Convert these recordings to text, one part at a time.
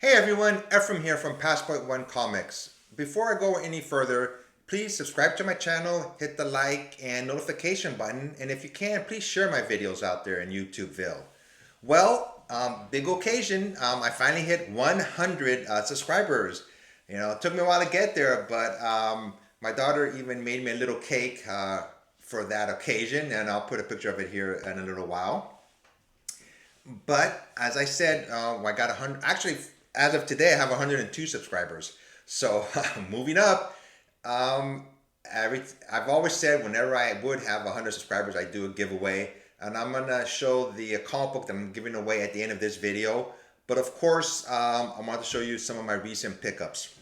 Hey everyone, Ephraim here from Passpoint One Comics. Before I go any further, please subscribe to my channel, hit the like and notification button, and if you can, please share my videos out there in YouTubeville. Well, big occasion. I finally hit 100 subscribers. It took me a while to get there, but my daughter even made me a little cake for that occasion, and I'll put a picture of it here in a little while. But as I said, I got 100. Actually, as of today, I have 102 subscribers. So moving up. Um, I've always said whenever I would have 100 subscribers, I do a giveaway, and I'm gonna show the comic book that I'm giving away at the end of this video. But of course, I want to show you some of my recent pickups.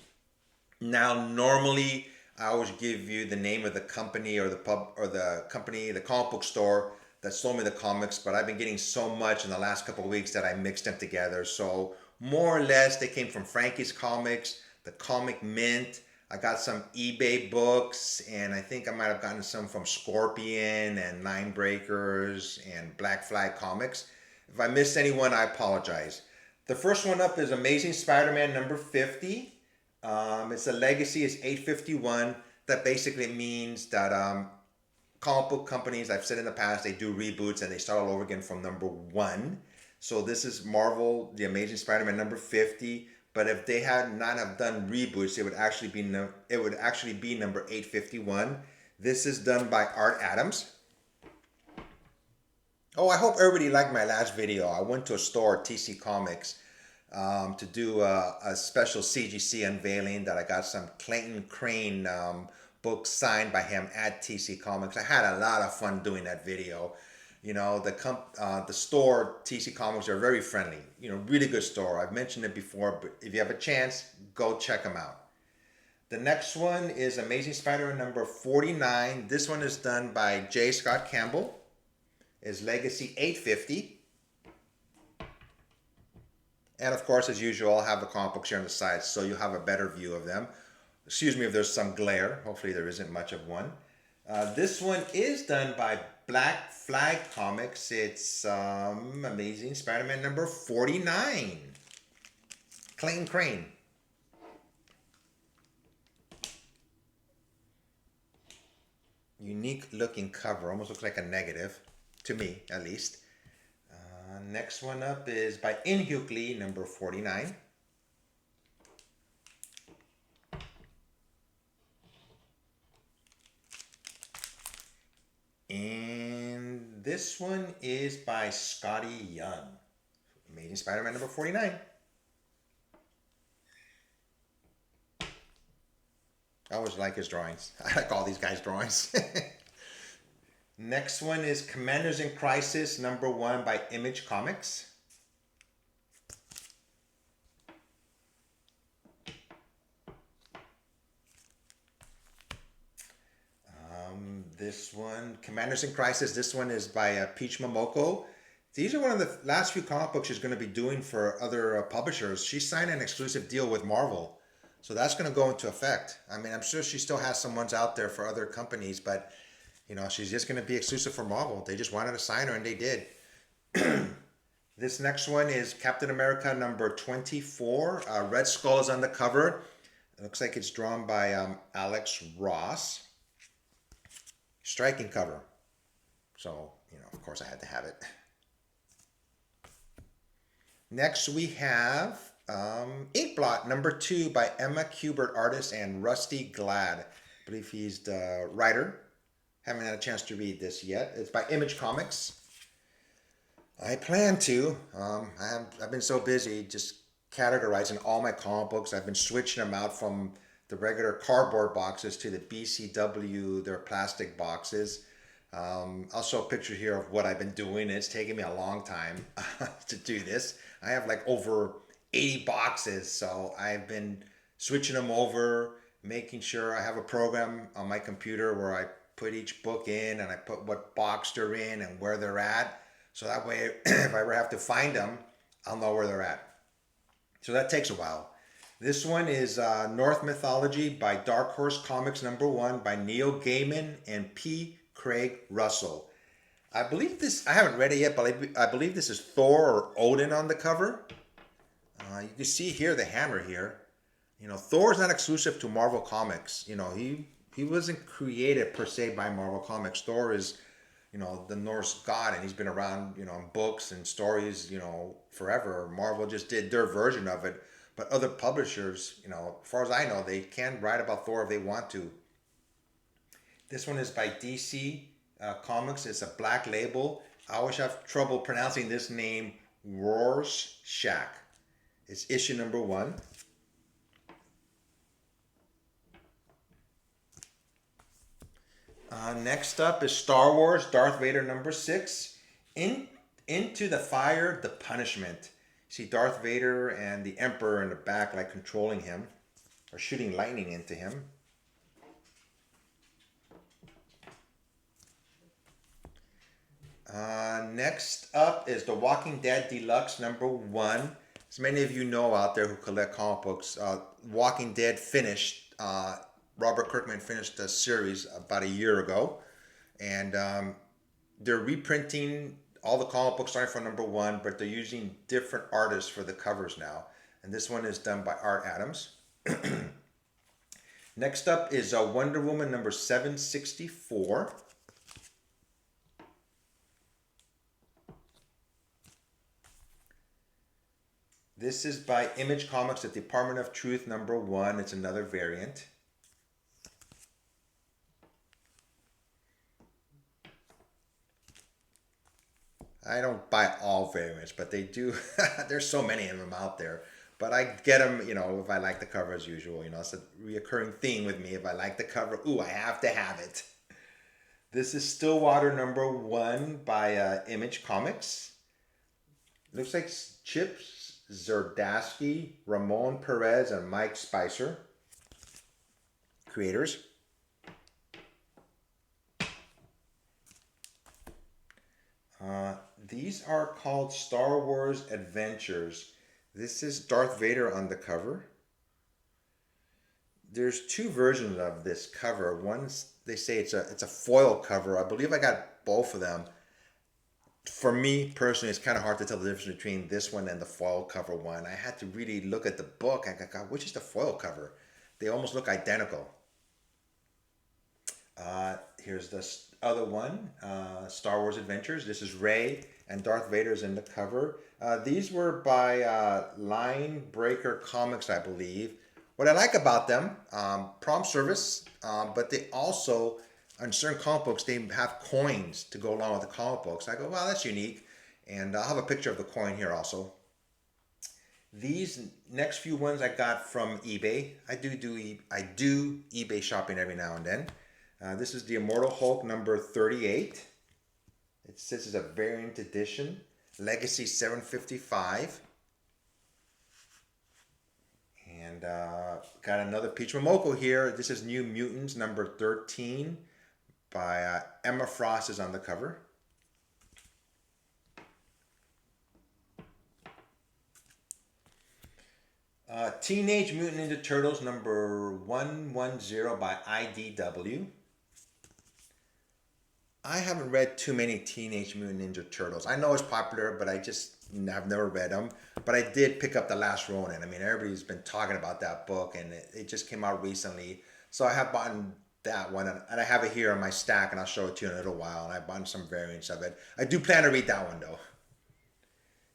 Now, normally I always give you the name of the company or the pub or the company, the comic book store that sold me the comics, but I've been getting so much in the last couple of weeks that I mixed them together. So more or less, they came from Frankie's Comics, the Comic Mint. I got some eBay books, and I think I might have gotten some from Scorpion and Nine Breakers and Black Flag Comics. If I missed anyone, I apologize. The first one up is Amazing Spider-Man number 50. It's a legacy, it's 851. That basically means that comic book companies, I've said in the past, they do reboots and they start all over again from number 1. So this is Marvel, The Amazing Spider-Man number 50. But if they had not have done reboots, it would actually be number 851. This is done by Art Adams. Oh, I hope everybody liked my last video. I went to a store, TC Comics, to do a special CGC unveiling that I got some Clayton Crane books signed by him at TC Comics. I had a lot of fun doing that video. The store, TC Comics, are very friendly. Really good store. I've mentioned it before, but if you have a chance, go check them out. The next one is Amazing Spider-Man number 49. This one is done by J. Scott Campbell. Is Legacy 850. And of course, as usual, I'll have the comic books here on the side so you have a better view of them. Excuse me if there's some glare. Hopefully there isn't much of one. This one is done by Black Flag Comics. It's Amazing Spider-Man number 49. Clayton Crane. Unique looking cover. Almost looks like a negative. To me, at least. Next one up is by Inhyuk Lee, number 49. And this one is by Scotty Young. Amazing Spider-Man number 49. I always like his drawings. I like all these guys' drawings. Next one is Commanders in Crisis number 1 by Image Comics. This one, Commanders in Crisis, this one is by Peach Momoko. These are one of the last few comic books she's going to be doing for other publishers. She signed an exclusive deal with Marvel. So that's going to go into effect. I mean, I'm sure she still has some ones out there for other companies, but she's just going to be exclusive for Marvel. They just wanted to sign her, and they did. This next one is Captain America number 24. Red Skull is on the cover. It looks like it's drawn by Alex Ross. Striking cover. So, of course I had to have it. Next we have Inkblot number 2 by Emma Kubert, artist, and Rusty Glad. I believe he's the writer. Haven't had a chance to read this yet. It's by Image Comics. I plan to. I've been so busy just categorizing all my comic books. I've been switching them out from the regular cardboard boxes to the BCW, their plastic boxes. I'll show a picture here of what I've been doing. It's taken me a long time to do this. I have like over 80 boxes, so I've been switching them over, making sure I have a program on my computer where I put each book in and I put what box they're in and where they're at. So that way, if I ever have to find them, I'll know where they're at. So that takes a while. This one is North Mythology by Dark Horse Comics number 1 by Neil Gaiman and P. Craig Russell. I believe this, I haven't read it yet, but I believe this is Thor or Odin on the cover. You can see here the hammer here. Thor's not exclusive to Marvel Comics. He wasn't created per se by Marvel Comics. Thor is, the Norse god, and he's been around, in books and stories, forever. Marvel just did their version of it, but other publishers, as far as I know, they can write about Thor if they want to. This one is by DC Comics. It's a black label. I always have trouble pronouncing this name, Rorschach. It's issue number 1. Next up is Star Wars, Darth Vader number 6. Into the Fire, the Punishment. See Darth Vader and the Emperor in the back, like controlling him, or shooting lightning into him. Next up is The Walking Dead Deluxe number 1. As many of you know out there who collect comic books, Walking Dead finished. Robert Kirkman finished the series about a year ago, and they're reprinting all the comic books starting from number 1, but they're using different artists for the covers now. And this one is done by Art Adams. Next up is Wonder Woman number 764. This is by Image Comics, The Department of Truth number 1. It's another variant. I don't buy all variants, but they do. There's so many of them out there. But I get them, if I like the cover as usual. It's a reoccurring theme with me. If I like the cover, ooh, I have to have it. This is Stillwater number 1 by Image Comics. Looks like Chip Zdarsky, Ramon Perez, and Mike Spicer, creators. These are called Star Wars Adventures. This is Darth Vader on the cover. There's 2 versions of this cover. One's, they say it's a foil cover. I believe I got both of them. For me personally, it's kind of hard to tell the difference between this one and the foil cover one. I had to really look at the book. I got, God, which is the foil cover? They almost look identical. Here's this other one, Star Wars Adventures. This is Rey and Darth Vader's in the cover. These were by Line Breaker Comics, I believe. What I like about them, prompt service, but they also, on certain comic books, they have coins to go along with the comic books. I go, wow, that's unique. And I'll have a picture of the coin here also. These next few ones I got from eBay. I do eBay shopping every now and then. This is the Immortal Hulk number 38. It says it's a variant edition. Legacy 755. And got another Peach Momoko here. This is New Mutants number 13 by Emma Frost is on the cover. Teenage Mutant Ninja Turtles number 110 by IDW. I haven't read too many Teenage Mutant Ninja Turtles. I know it's popular, but I've never read them. But I did pick up The Last Ronin. I mean, everybody's been talking about that book, and it just came out recently. So I have bought that one, and I have it here on my stack, and I'll show it to you in a little while. And I bought some variants of it. I do plan to read that one, though.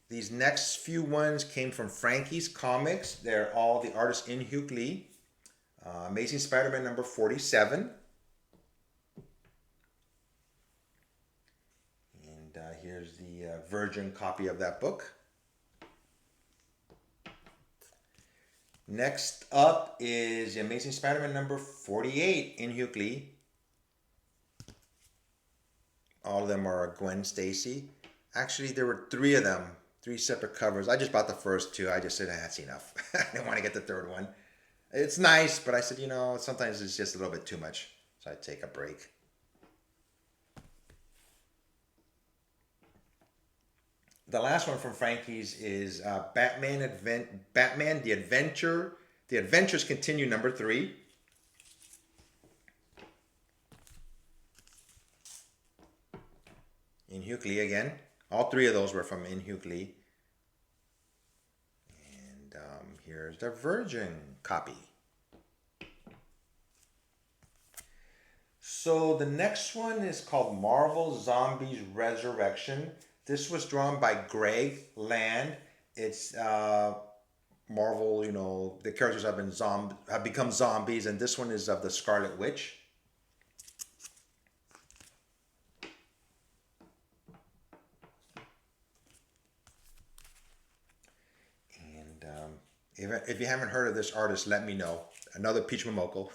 These next few ones came from Frankie's Comics. They're all the artist in Hugh Lee. Amazing Spider-Man number 47. And here's the virgin copy of that book. Next up is the Amazing Spider-Man number 48 in Hugh Lee. All of them are Gwen Stacy. Actually, there were 3 of them. 3 separate covers. I just bought the first 2. I just said that's enough. I didn't want to get the third one. It's nice, but I said, sometimes it's just a little bit too much. So I take a break. The last one from Frankie's is Batman The Adventures Continue number 3. In Hugh Lee again. All 3 of those were from In Hugh Lee. And here's the Virgin copy. So the next one is called Marvel Zombies Resurrection. This was drawn by Greg Land. It's Marvel, you know, the characters have become zombies, and this one is of the Scarlet Witch. And if you haven't heard of this artist, let me know. Another Peach Momoko.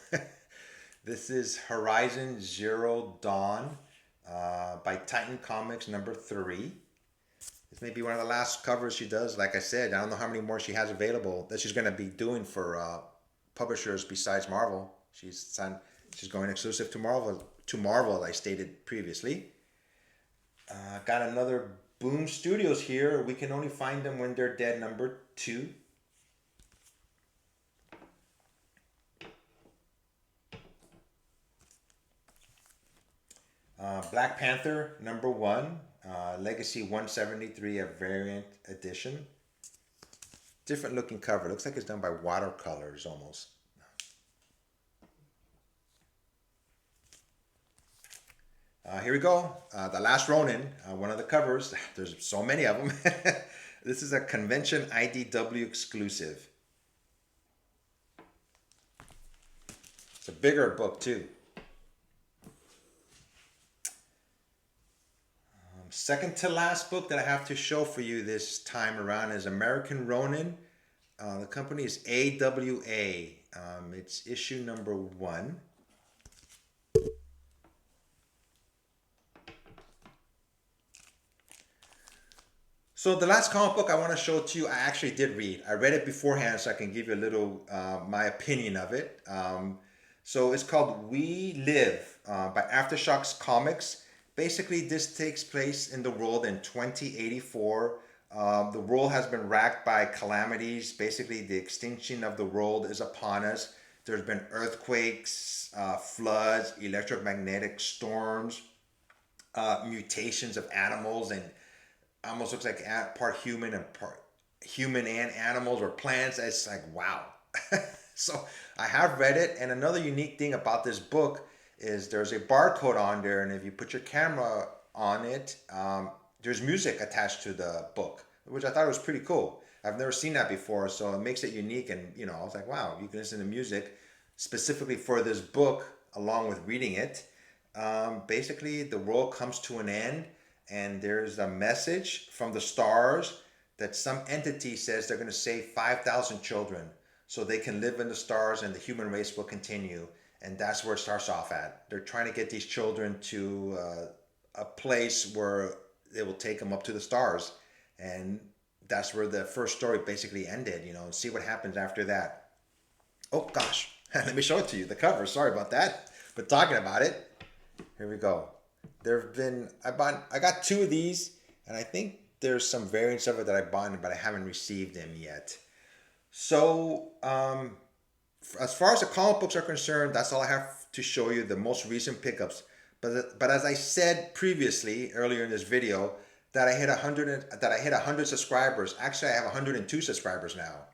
This is Horizon Zero Dawn by Titan Comics #3. This may be one of the last covers she does. Like I said, I don't know how many more she has available that she's going to be doing for publishers besides Marvel. She's going exclusive to Marvel, as I stated previously. Got another Boom Studios here. We Can Only Find Them When They're Dead #2. Black Panther #1, Legacy 173, a variant edition. Different looking cover. Looks like it's done by watercolors almost. Here we go. The Last Ronin, one of the covers. There's so many of them. This is a convention IDW exclusive. It's a bigger book too. Second to last book that I have to show for you this time around is American Ronin. The company is AWA. It's issue #1. So the last comic book I want to show to you, I actually did read. I read it beforehand so I can give you a little, my opinion of it. So it's called We Live by Aftershocks Comics. Basically, this takes place in the world in 2084. The world has been racked by calamities. Basically, the extinction of the world is upon us. There's been earthquakes, floods, electromagnetic storms, mutations of animals, and almost looks like part human and animals or plants. It's like, wow. So I have read it, and another unique thing about this book is there's a barcode on there, and if you put your camera on it, there's music attached to the book, which I thought was pretty cool. I've never seen that before, so it makes it unique. And you know, I was like, wow, you can listen to music specifically for this book along with reading it. Basically, the world comes to an end, and there's a message from the stars that some entity says they're going to save 5,000 children so they can live in the stars and the human race will continue. And that's where it starts off at. They're trying to get these children to a place where they will take them up to the stars. And that's where the first story basically ended, you know, see what happens after that. Oh gosh, let me show it to you, the cover. Sorry about that. But talking about it, here we go. I got 2 of these, and I think there's some variants of it that I bought, but I haven't received them yet. So, as far as the comic books are concerned, that's all I have to show you, the most recent pickups. But as I said previously, earlier in this video, that I hit 100 subscribers. Actually, I have 102 subscribers now.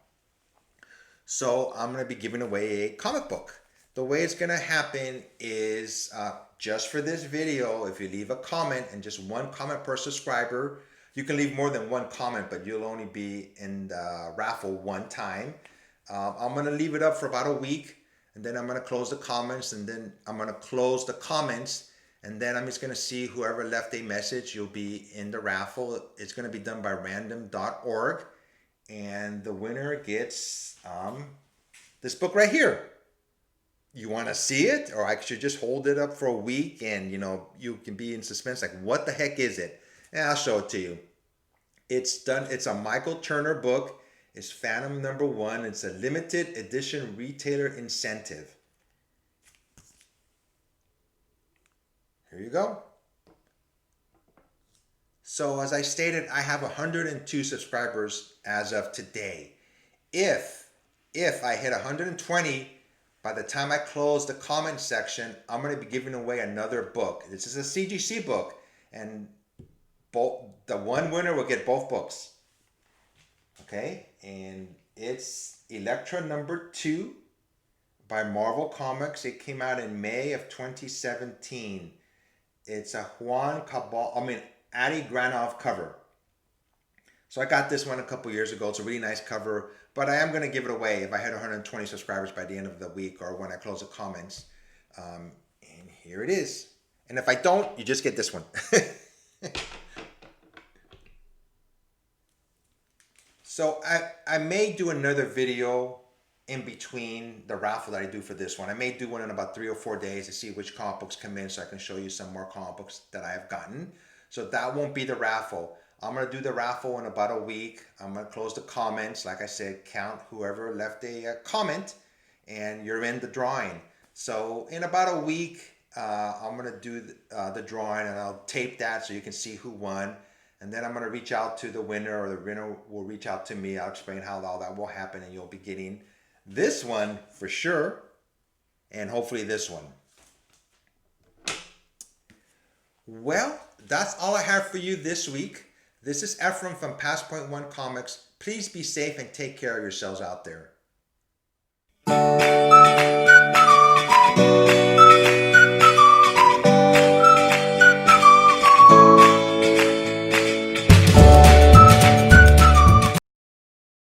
So I'm going to be giving away a comic book. The way it's going to happen is just for this video, if you leave a comment, and just 1 comment per subscriber, you can leave more than 1 comment, but you'll only be in the raffle 1 time. I'm going to leave it up for about a week, and then I'm going to close the comments, and then I'm going to close the comments, and then I'm just going to see whoever left a message, you'll be in the raffle. It's going to be done by random.org, and the winner gets this book right here. You want to see it, or I should just hold it up for a week, and you know, you can be in suspense like, what the heck is it? And I'll show it to you. It's a Michael Turner book. It's Phantom #1. It's a limited edition retailer incentive. Here you go. So as I stated, I have 102 subscribers as of today. If I hit 120 by the time I close the comment section, I'm going to be giving away another book. This is a CGC book, and the one winner will get both books. Okay, and it's Elektra #2 by Marvel Comics. It came out in May of 2017. It's a Adi Granov cover. So I got this one a couple years ago. It's a really nice cover, but I am going to give it away if I hit 120 subscribers by the end of the week or when I close the comments. And here it is. And if I don't, you just get this one. So I may do another video in between the raffle that I do for this one. I may do one in about 3 or 4 days to see which comic books come in so I can show you some more comic books that I have gotten. So that won't be the raffle. I'm going to do the raffle in about a week. I'm going to close the comments. Like I said, count whoever left a comment and you're in the drawing. So in about a week, I'm going to do the drawing and I'll tape that so you can see who won. And then I'm going to reach out to the winner, or the winner will reach out to me. I'll explain how all that will happen, and you'll be getting this one for sure, and hopefully this one. Well, that's all I have for you this week. This is Ephraim from Passpoint One Comics. Please be safe and take care of yourselves out there.